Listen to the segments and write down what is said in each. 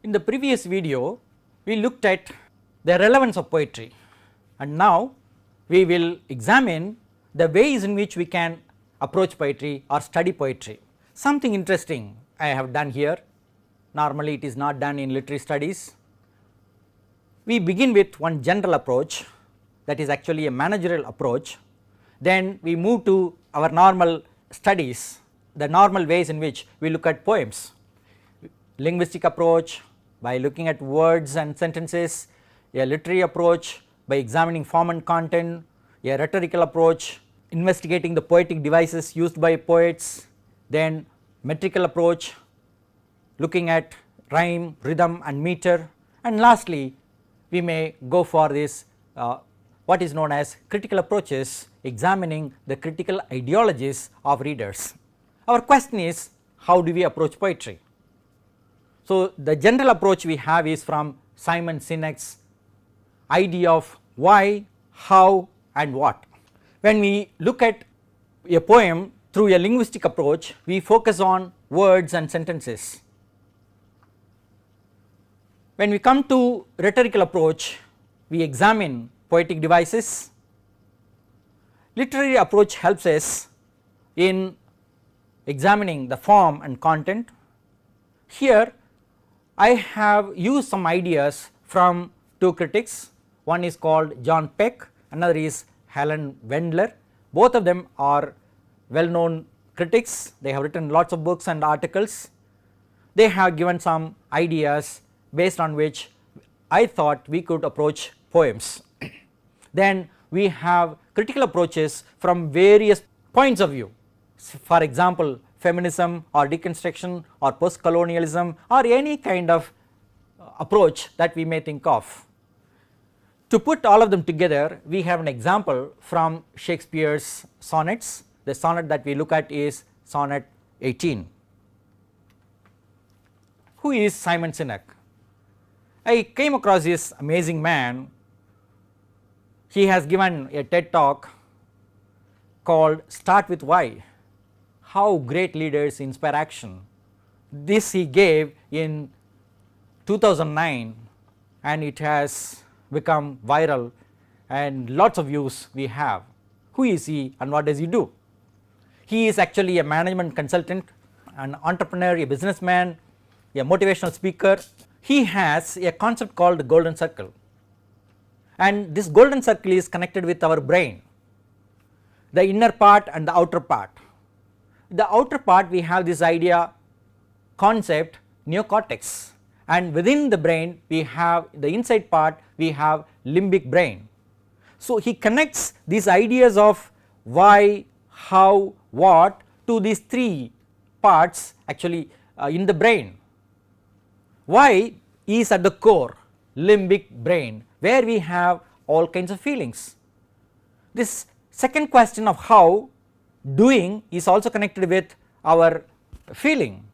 In the previous video, we looked at the relevance of poetry, and now we will examine the ways in which we can approach poetry or study poetry. Something interesting I have done here, normally it is not done in literary studies. We begin with one general approach, that is actually a managerial approach, then we move to our normal studies, the normal ways in which we look at poems. Linguistic approach by looking at words and sentences, a literary approach by examining form and content, a rhetorical approach investigating the poetic devices used by poets, then metrical approach looking at rhyme, rhythm and meter, and lastly we may go for this what is known as critical approaches, examining the critical ideologies of readers. Our question is, how do we approach poetry? So, the general approach we have is from Simon Sinek's idea of why, how and what. When we look at a poem through a linguistic approach, we focus on words and sentences. When we come to rhetorical approach, we examine poetic devices. Literary approach helps us in examining the form and content. Here I have used some ideas from two critics, one is called John Peck, another is Helen Wendler. Both of them are well known critics, they have written lots of books and articles. They have given some ideas based on which I thought we could approach poems. Then we have critical approaches from various points of view, for example feminism or deconstruction or post-colonialism or any kind of approach that we may think of. To put all of them together, we have an example from Shakespeare's sonnets. The sonnet that we look at is Sonnet 18. Who is Simon Sinek? I came across this amazing man. He has given a TED talk called Start with Why, how great leaders inspire action. This he gave in 2009 and it has become viral and lots of views we have. Who is he and what does he do? He is actually a management consultant, an entrepreneur, a businessman, a motivational speaker. He has a concept called the golden circle, and this golden circle is connected with our brain, the inner part and the outer part. The outer part we have this idea concept neocortex, and within the brain we have the inside part we have limbic brain. So, he connects these ideas of why, how, what to these three parts actually in the brain. Why is at the core, limbic brain, where we have all kinds of feelings. This second question of how, doing is also connected with our feeling,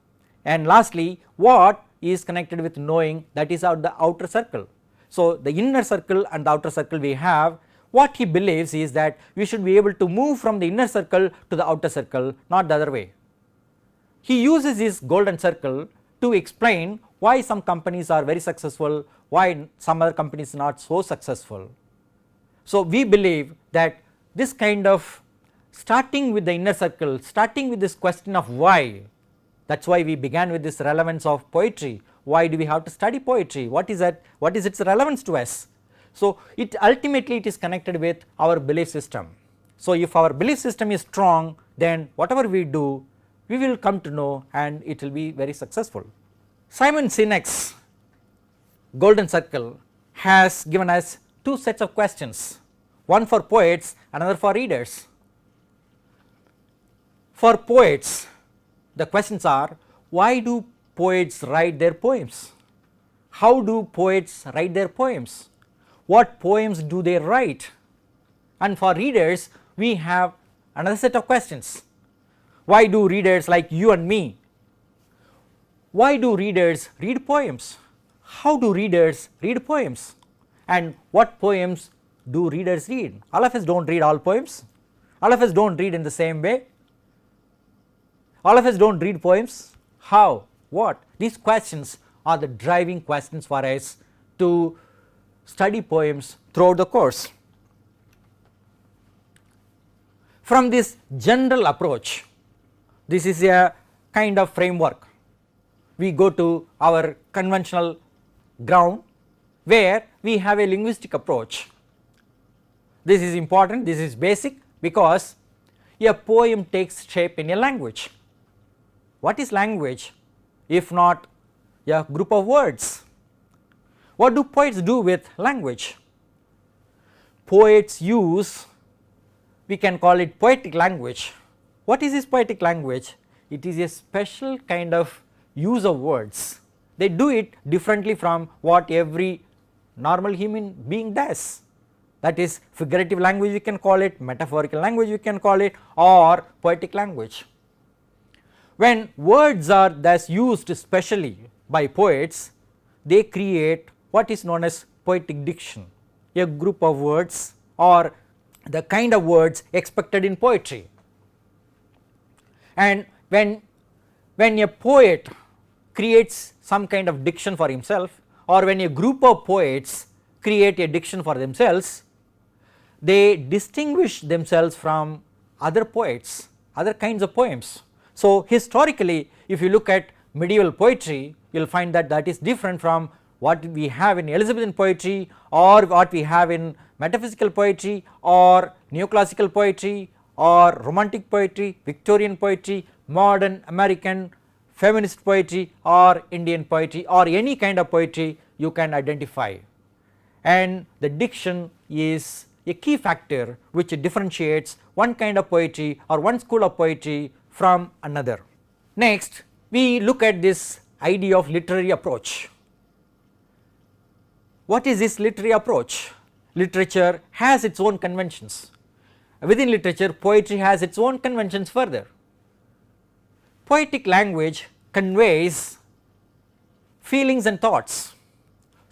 and lastly what is connected with knowing, that is the outer circle. So, the inner circle and the outer circle we have. What he believes is that we should be able to move from the inner circle to the outer circle, not the other way. He uses this golden circle to explain why some companies are very successful, why some other companies are not so successful. So, we believe that this kind of starting with the inner circle, starting with this question of why, that is why we began with this relevance of poetry. Why do we have to study poetry? What is that? What is its relevance to us? So, it ultimately it is connected with our belief system. So, if our belief system is strong, then whatever we do we will come to know and it will be very successful. Simon Sinek's golden circle has given us two sets of questions, one for poets, another for readers. For poets, the questions are, why do poets write their poems? How do poets write their poems? What poems do they write? And for readers, we have another set of questions. Why do readers like you and me, why do readers read poems? How do readers read poems? And what poems do readers read? All of us do not read all poems, all of us do not read in the same way, all of us do not read poems. How? What? These questions are the driving questions for us to study poems throughout the course. From this general approach, this is a kind of framework, we go to our conventional ground where we have a linguistic approach. This is important, this is basic, because a poem takes shape in a language. What is language if not a group of words? What do poets do with language? Poets use, we can call it poetic language. What is this poetic language? It is a special kind of use of words. They do it differently from what every normal human being does. That is figurative language we can call it, metaphorical language we can call it, or poetic language. When words are thus used specially by poets, they create what is known as poetic diction, a group of words or the kind of words expected in poetry. And when a poet creates some kind of diction for himself, or when a group of poets create a diction for themselves, they distinguish themselves from other poets, other kinds of poems. So, historically if you look at medieval poetry, you will find that that is different from what we have in Elizabethan poetry, or what we have in metaphysical poetry, or neoclassical poetry, or romantic poetry, Victorian poetry, modern American feminist poetry, or Indian poetry, or any kind of poetry you can identify. And the diction is a key factor which differentiates one kind of poetry or one school of poetry from another. Next, we look at this idea of literary approach. What is this literary approach? Literature has its own conventions. Within literature, poetry has its own conventions further. Poetic language conveys feelings and thoughts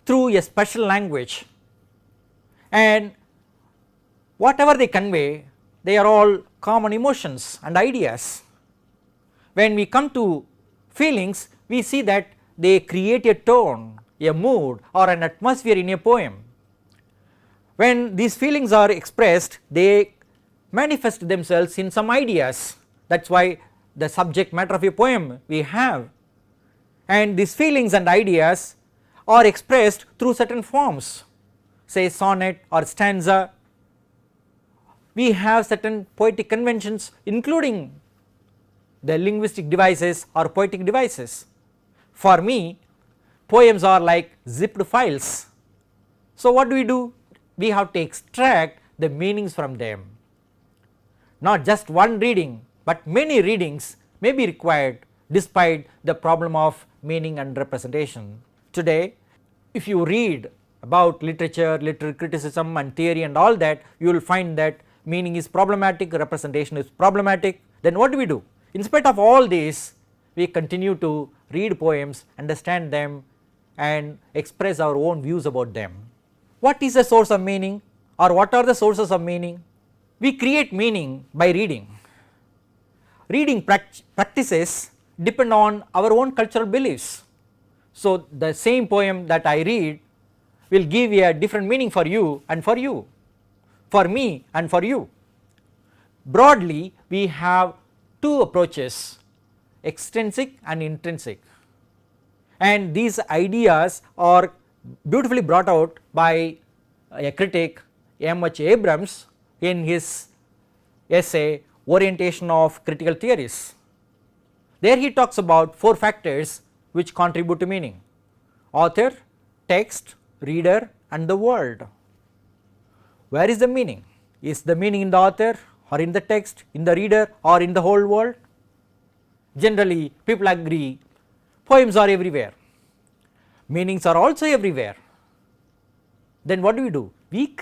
through a special language, and whatever they convey, they are all common emotions and ideas. When we come to feelings, we see that they create a tone, a mood, or an atmosphere in a poem. When these feelings are expressed, they manifest themselves in some ideas. That is why the subject matter of a poem we have, and these feelings and ideas are expressed through certain forms, say sonnet or stanza. We have certain poetic conventions, including the linguistic devices or poetic devices. For me, poems are like zipped files. So, what do? We have to extract the meanings from them. Not just one reading, but many readings may be required despite the problem of meaning and representation. Today, if you read about literature, literary criticism and theory and all that, you will find that meaning is problematic, representation is problematic. Then what do? In spite of all this, we continue to read poems, understand them, and express our own views about them. What is the source of meaning, or what are the sources of meaning? We create meaning by reading. Reading practices depend on our own cultural beliefs. So, the same poem that I read will give a different meaning for you and for you, for me and for you. Broadly, we have two approaches, extrinsic and intrinsic, and these ideas are beautifully brought out by a critic, M.H. Abrams, in his essay Orientation of Critical Theories. There he talks about four factors which contribute to meaning: author, text, reader and the world. Where is the meaning? Is the meaning in the author, or in the text, in the reader, or in the whole world? Generally people agree poems are everywhere, meanings are also everywhere. Then what do? We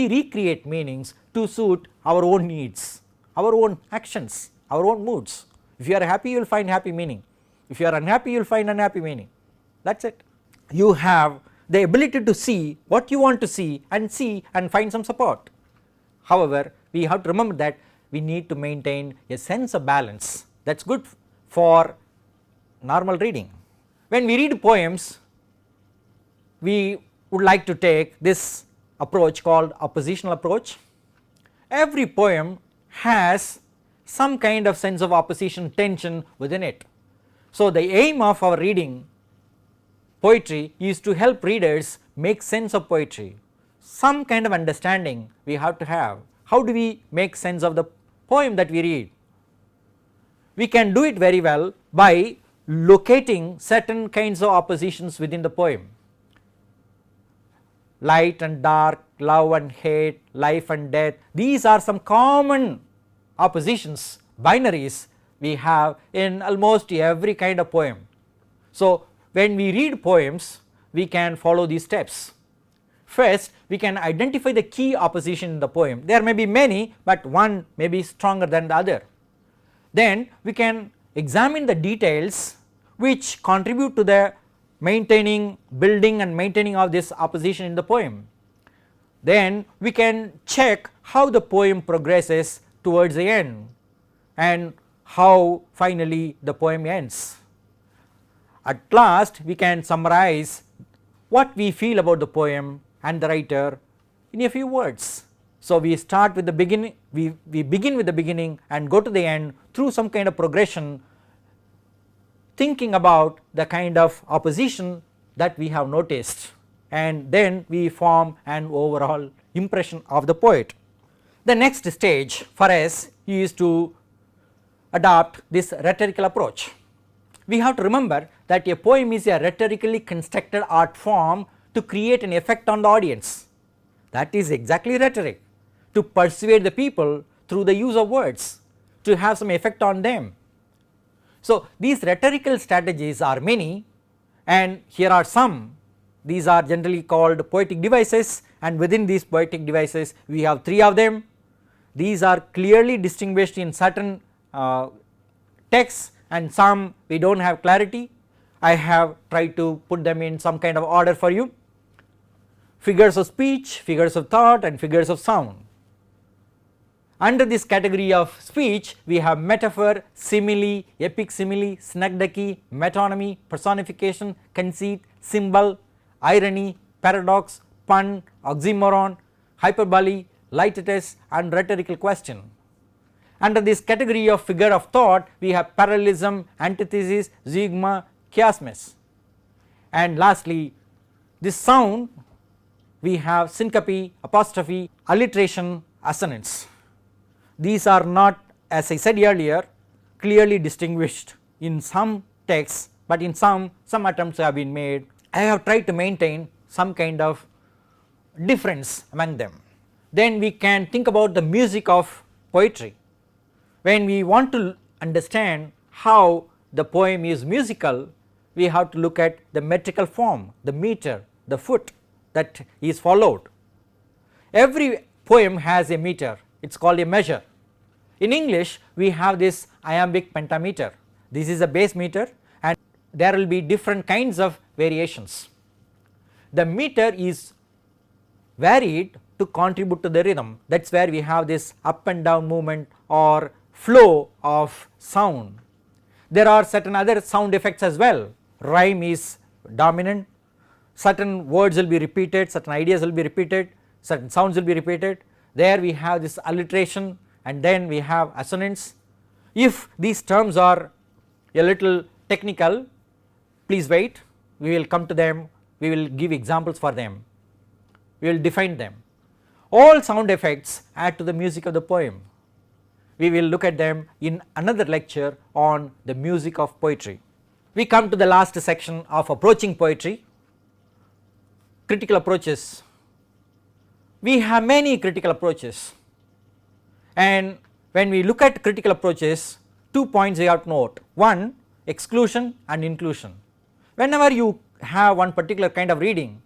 recreate meanings to suit our own needs, our own actions, our own moods. If you are happy, you will find happy meaning. If you are unhappy, you will find unhappy meaning. That is it. You have the ability to see what you want to see and find some support. However, we have to remember that we need to maintain a sense of balance. That is good for normal reading. When we read poems, we would like to take this approach called oppositional approach. Every poem has some kind of sense of opposition tension within it. So, the aim of our reading poetry is to help readers make sense of poetry. Some kind of understanding we have to have. How do we make sense of the poem that we read? We can do it very well by locating certain kinds of oppositions within the poem. Light and dark, love and hate, life and death, these are some common oppositions, binaries we have in almost every kind of poem. So, when we read poems, we can follow these steps. First, we can identify the key opposition in the poem. There may be many, but one may be stronger than the other. Then we can examine the details which contribute to the building and maintaining of this opposition in the poem. Then we can check how the poem progresses towards the end and how finally the poem ends. At last, we can summarize what we feel about the poem and the writer in a few words. So, we start with the beginning, we begin with the beginning and go to the end through some kind of progression, thinking about the kind of opposition that we have noticed, and then we form an overall impression of the poet. The next stage for us is to adopt this rhetorical approach. We have to remember that a poem is a rhetorically constructed art form to create an effect on the audience. That is exactly rhetoric, to persuade the people through the use of words, to have some effect on them. So, these rhetorical strategies are many, and here are some. These are generally called poetic devices, and within these poetic devices we have 3 of them. These are clearly distinguished in certain texts, and some we do not have clarity. I have tried to put them in some kind of order for you: figures of speech, figures of thought, and figures of sound. Under this category of speech, we have metaphor, simile, epic simile, synecdoche, metonymy, personification, conceit, symbol, irony, paradox, pun, oxymoron, hyperbole, litetus, and rhetorical question. Under this category of figure of thought, we have parallelism, antithesis, zeugma, chiasmus. And lastly, this sound, we have syncope, apostrophe, alliteration, assonance. These are not, as I said earlier, clearly distinguished in some texts, but in some attempts have been made. I have tried to maintain some kind of difference among them. Then we can think about the music of poetry. When we want to understand how the poem is musical, we have to look at the metrical form, the meter, the foot that is followed. Every poem has a meter, it is called a measure. In English, we have this iambic pentameter. This is a base meter, and there will be different kinds of variations. The meter is varied to contribute to the rhythm. That is where we have this up and down movement or flow of sound. There are certain other sound effects as well. Rhyme is dominant, certain words will be repeated, certain ideas will be repeated, certain sounds will be repeated. There we have this alliteration, and then we have assonance. If these terms are a little technical, please wait, we will come to them, we will give examples for them, we will define them. All sound effects add to the music of the poem. We will look at them in another lecture on the music of poetry. We come to the last section of approaching poetry, critical approaches. We have many critical approaches, and when we look at critical approaches, 2 points we have to note. One, exclusion and inclusion. Whenever you have one particular kind of reading,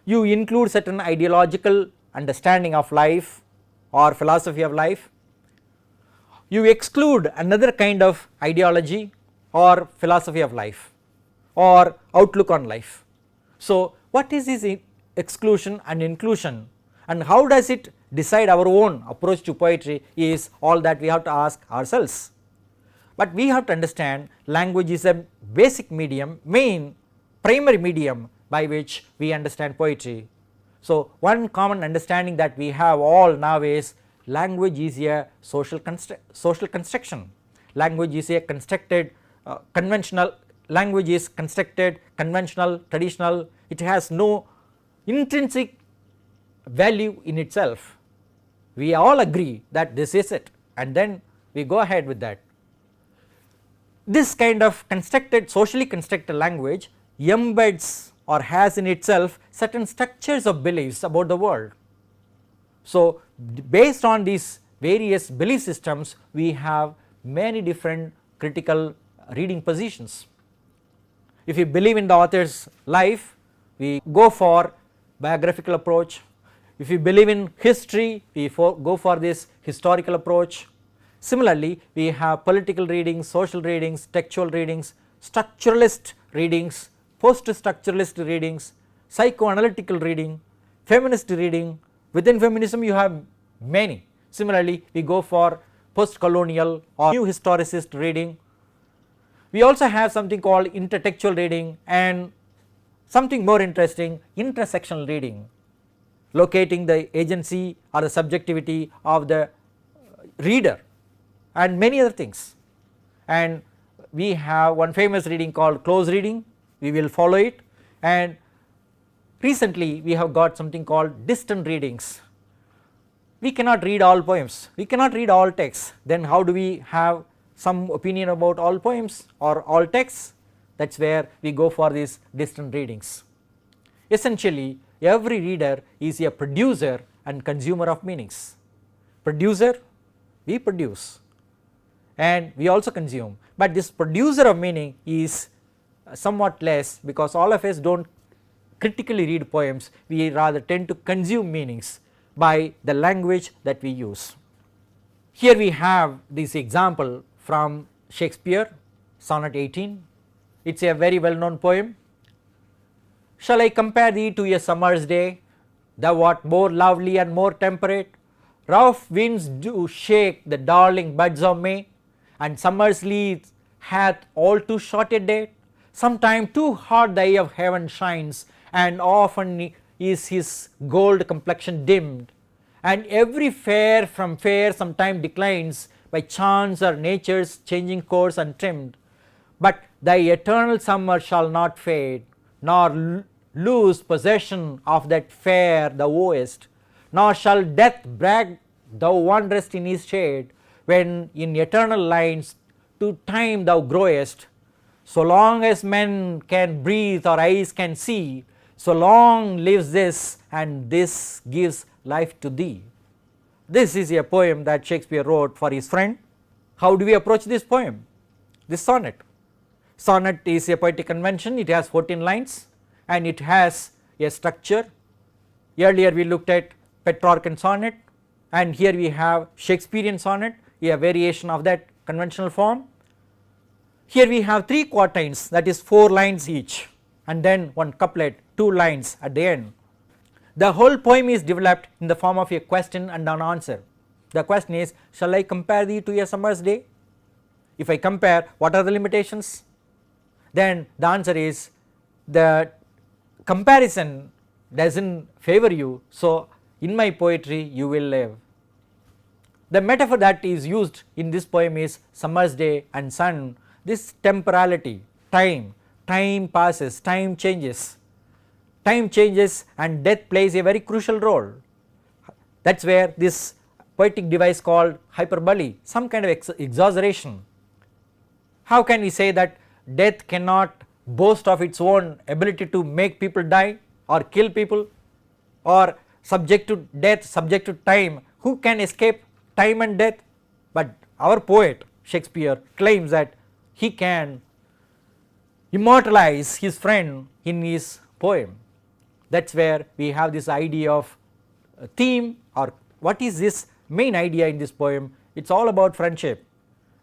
you include certain ideological understanding of life or philosophy of life, you exclude another kind of ideology or philosophy of life or outlook on life. So, what is this exclusion and inclusion, and how does it decide our own approach to poetry is all that we have to ask ourselves. But we have to understand language is a basic medium, main primary medium by which we understand poetry. So, one common understanding that we have all now is language is a social construction. Language is a constructed conventional, language is constructed conventional, traditional, it has no intrinsic value in itself. We all agree that this is it, and then we go ahead with that. This kind of constructed, socially constructed language embeds or has in itself certain structures of beliefs about the world. So, based on these various belief systems, we have many different critical reading positions. If we believe in the author's life, we go for biographical approach. If we believe in history, we go for this historical approach. Similarly, we have political readings, social readings, textual readings, structuralist readings, post-structuralist readings, psychoanalytical reading, feminist reading. Within feminism you have many. Similarly, we go for post-colonial or new historicist reading. We also have something called intertextual reading and something more interesting, intersectional reading, locating the agency or the subjectivity of the reader and many other things. And we have one famous reading called close reading, we will follow it, and recently we have got something called distant readings. We cannot read all poems, we cannot read all texts, then how do we have some opinion about all poems or all texts? That is where we go for these distant readings. Essentially, every reader is a producer and consumer of meanings. Producer, we produce and we also consume, but this producer of meaning is somewhat less because all of us do not critically read poems, we rather tend to consume meanings by the language that we use. Here we have this example from Shakespeare, Sonnet 18. It is a very well known poem. Shall I compare thee to a summer's day? Thou art more lovely and more temperate. Rough winds do shake the darling buds of May, and summer's leaves hath all too short a date. Sometime too hard the eye of heaven shines, and often is his gold complexion dimmed. And every fair from fair sometime declines, by chance or nature's changing course untrimmed. But thy eternal summer shall not fade, nor lose possession of that fair thou owest, nor shall death brag thou wanderest in his shade, when in eternal lines to time thou growest. So long as men can breathe or eyes can see, so long lives this, and this gives life to thee. This is a poem that Shakespeare wrote for his friend. How do we approach this poem, this sonnet? Sonnet is a poetic convention, it has 14 lines and it has a structure. Earlier we looked at Petrarchan sonnet, and here we have Shakespearean sonnet, a variation of that conventional form. Here we have 3 quatrains, that is 4 lines each, and then one couplet, 2 lines at the end. The whole poem is developed in the form of a question and an answer. The question is, shall I compare thee to a summer's day? If I compare, what are the limitations? Then the answer is, the comparison does not favor you, so in my poetry you will live. The metaphor that is used in this poem is summer's day and sun. This temporality, time passes, time changes and death plays a very crucial role. That is where this poetic device called hyperbole, some kind of exaggeration. How can we say that death cannot boast of its own ability to make people die or kill people, or subject to death, subject to time? Who can escape time and death? But our poet Shakespeare claims that he can immortalize his friend in his poem. That is where we have this idea of theme, or what is this main idea in this poem? It is all about friendship,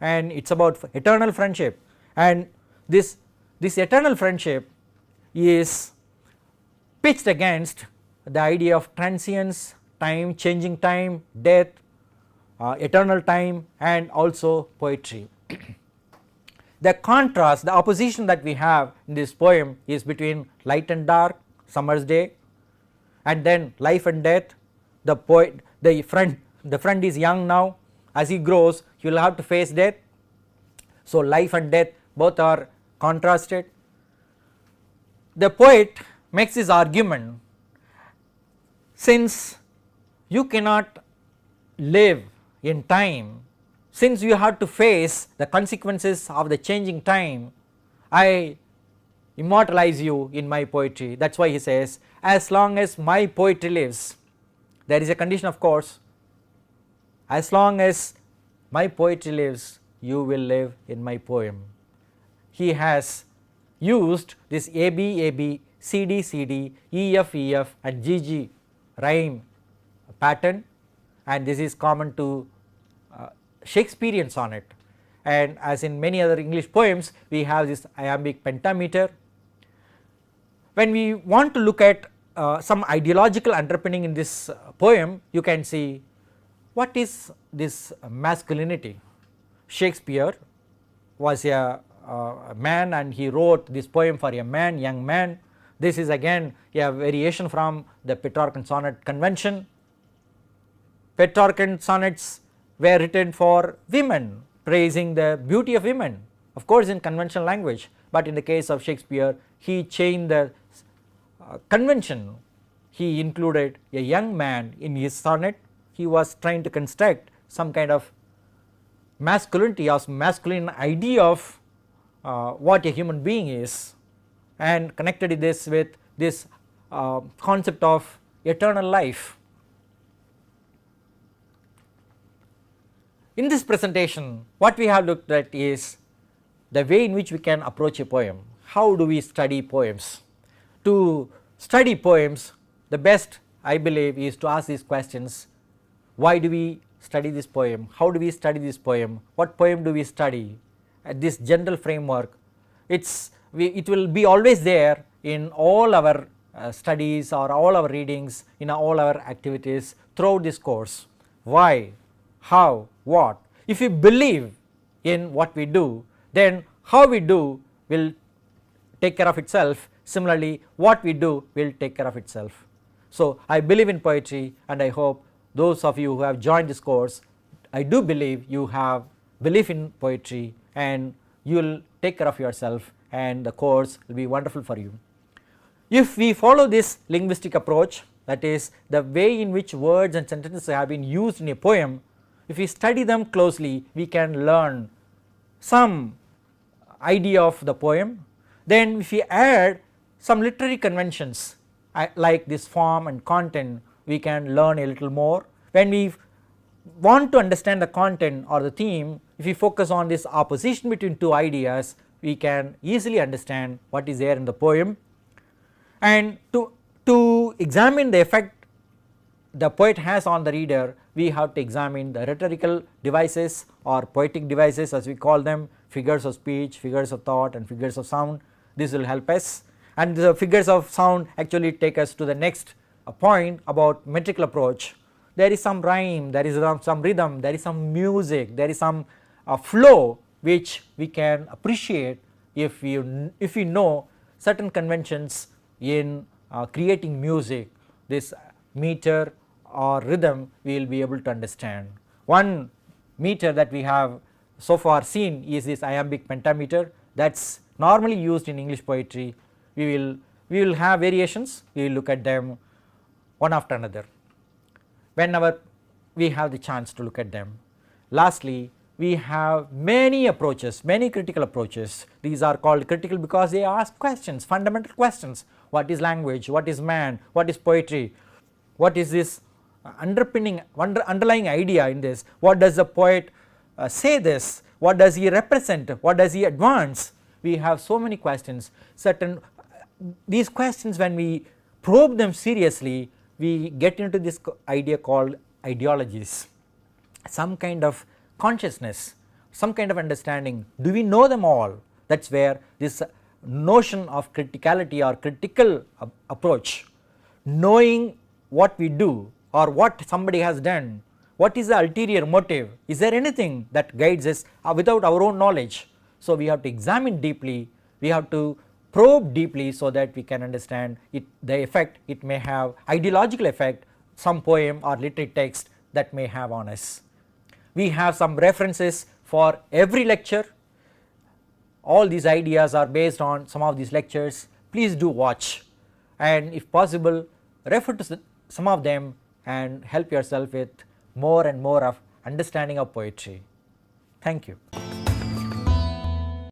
and it is about eternal friendship, and this eternal friendship is pitched against the idea of transience, time, changing time, death, eternal time, and also poetry. the contrast, the opposition that we have in this poem is between light and dark, summer's day, and then life and death. The poet, the friend is young now, as he grows he will have to face death. So life and death both are contrasted. The poet makes his argument, since you cannot live in time, since you have to face the consequences of the changing time, I immortalize you in my poetry. That is why he says, as long as my poetry lives, there is a condition of course, as long as my poetry lives, you will live in my poem. He has used this AB, AB, CD, CD, EF, EF and GG rhyme pattern, and this is common to Shakespearean sonnet, and as in many other English poems we have this iambic pentameter. When we want to look at some ideological underpinning in this poem, you can see what is this masculinity. Shakespeare was a man and he wrote this poem for a man, young man. This is again a variation from the Petrarchan sonnet convention. Petrarchan sonnets were written for women, praising the beauty of women, of course in conventional language, but in the case of Shakespeare he changed the convention. He included a young man in his sonnet. He was trying to construct some kind of masculinity or masculine idea of what a human being is, and connected this with this concept of eternal life. In this presentation what we have looked at is the way in which we can approach a poem. How do we study poems? To study poems, the best I believe is to ask these questions: why do we study this poem? How do we study this poem? What poem do we study? This general framework, it will be always there in all our studies or all our readings, in all our activities throughout this course. Why, how, what? If we believe in what we do, then how we do will take care of itself. Similarly, what we do will take care of itself. So I believe in poetry, and I hope those of you who have joined this course, I do believe you have belief in poetry and you will take care of yourself, and the course will be wonderful for you. If we follow this linguistic approach, that is the way in which words and sentences have been used in a poem, if we study them closely we can learn some idea of the poem. Then if we add some literary conventions like this form and content, we can learn a little more. When we want to understand the content or the theme, if we focus on this opposition between two ideas, we can easily understand what is there in the poem. And to examine the effect the poet has on the reader, we have to examine the rhetorical devices or poetic devices, as we call them, figures of speech, figures of thought and figures of sound. This will help us, and the figures of sound actually take us to the next point about metrical approach. There is some rhyme, there is some rhythm, there is some music, there is some flow which we can appreciate if we know certain conventions in creating music. This meter or rhythm we will be able to understand. One meter that we have so far seen is this iambic pentameter, that is normally used in English poetry. We will have variations, we will look at them one after another whenever we have the chance to look at them. Lastly, we have many approaches, many critical approaches. These are called critical because they ask questions, fundamental questions. What is language? What is man? What is poetry? What is this underlying idea in this? What does the poet say this? What does he represent? What does he advance? We have so many questions. These questions, when we probe them seriously, we get into this idea called ideologies, some kind of consciousness, some kind of understanding. Do we know them all? That is where this notion of criticality or critical approach, knowing what we do or what somebody has done, what is the ulterior motive, is there anything that guides us without our own knowledge? So, we have to examine deeply, we have to probe deeply so that we can understand the effect it may have, ideological effect some poem or literary text that may have on us. We have some references for every lecture. All these ideas are based on some of these lectures. Please do watch, and if possible refer to some of them and help yourself with more and more of understanding of poetry. Thank you.